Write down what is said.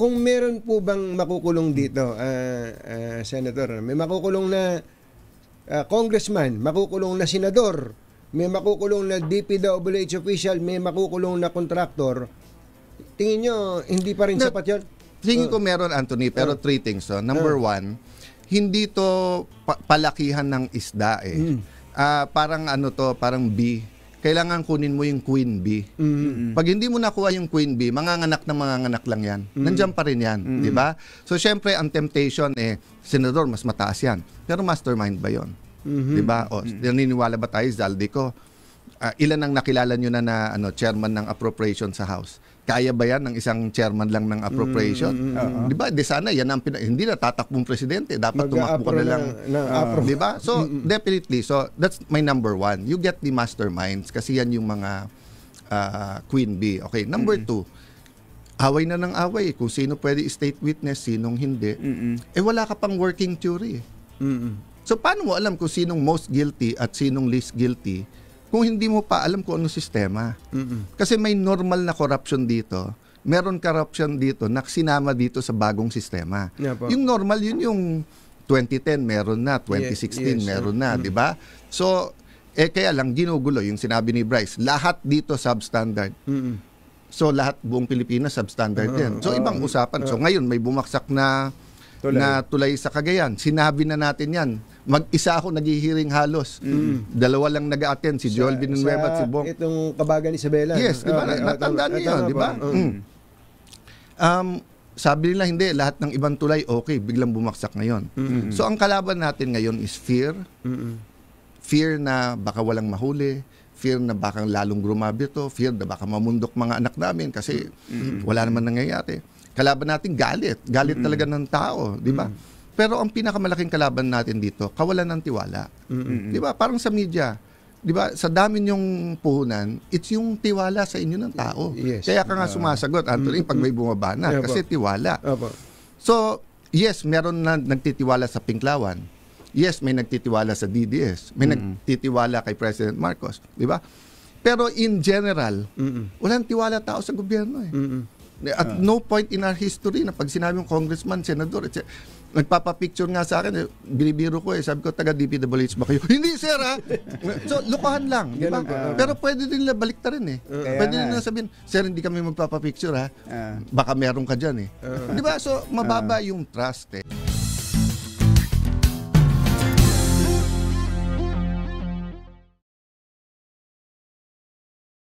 kung meron po bang makukulong dito, Senator, may makukulong na congressman, makukulong na senador, may makukulong na DPWH official, may makukulong na kontraktor, tingin nyo, hindi pa rin sapat yun? Tingin ko meron, Anthony, pero three things. So, number one, hindi to palakihan ng isda eh. Parang ano to, parang bee. Kailangan kunin mo yung queen bee. Pag hindi mo nakuha yung queen bee, manganganak lang yan. Nandiyan pa rin yan, di ba? So, syempre, ang temptation senador, mas mataas yan. Pero mastermind ba yon? Di ba? O, naniniwala ba tayo, Zaldico? Ilan ang nakilala nyo na chairman ng appropriation sa House? Kaya ba yan ng isang chairman lang ng appropriation? Di ba? Di sana, yan ang hindi na tatakbong presidente. Dapat tumakbo ka na lang. Di ba? So, definitely. So, that's my number one. You get the masterminds kasi yan yung mga queen bee. Okay. Number two, away na ng away. Kung sino pwede state witness, sinong hindi. Wala ka pang working theory. So, paano mo alam kung sinong most guilty at sinong least guilty kung hindi mo pa alam kung anong sistema? Kasi may normal na corruption dito. Meron corruption dito na sinama dito sa bagong sistema. Yung normal, yun yung 2010 meron na, 2016 meron na, di ba? So, kaya lang ginugulo yung sinabi ni Bryce. Lahat dito substandard. So, lahat buong Pilipinas substandard din. So, ibang usapan. So, ngayon may bumaksak na tulay sa Cagayan. Sinabi na natin yan. Mag-isa ako naghihiring halos. Dalawa lang nag-a-attend, si Joel Villanueva at si Bong. Itong Kabagan Isabela. Yes, di ba? Natandaan niyo yun, di ba? Sabi nila hindi, lahat ng ibang tulay okay, biglang bumaksak ngayon. So ang kalaban natin ngayon is fear. Fear na baka walang mahuli, fear na baka lalong grumabi to, fear na baka mamundok mga anak namin kasi wala naman nangyayari. Kalaban natin galit talaga ng tao, di ba? Pero ang pinakamalaking kalaban natin dito, kawalan ng tiwala. Di ba? Parang sa media, di ba? Sa dami niyong puhunan, it's yung tiwala sa inyo ng tao. Kaya ka nga sumasagot, Anthony, pag may bumabana, kasi tiwala. So, yes, meron na nagtitiwala sa Pinklawan. Yes, may nagtitiwala sa DDS. May nagtitiwala kay President Marcos. Di ba? Pero in general, walang tiwala tao sa gobyerno eh. At no point in our history na pag sinabi yung congressman, senador, etc. Nagpapapicture nga sa akin, binibiro ko sabi ko, taga DPWH ba kayo? Hindi, sir, ha? So, lukahan lang, di ba? Pero pwede din nila balik ta rin eh. Pwede din nila sabihin, sir, hindi kami magpapapicture, ha? Baka meron ka dyan eh. Di ba? So, mababa yung trust eh.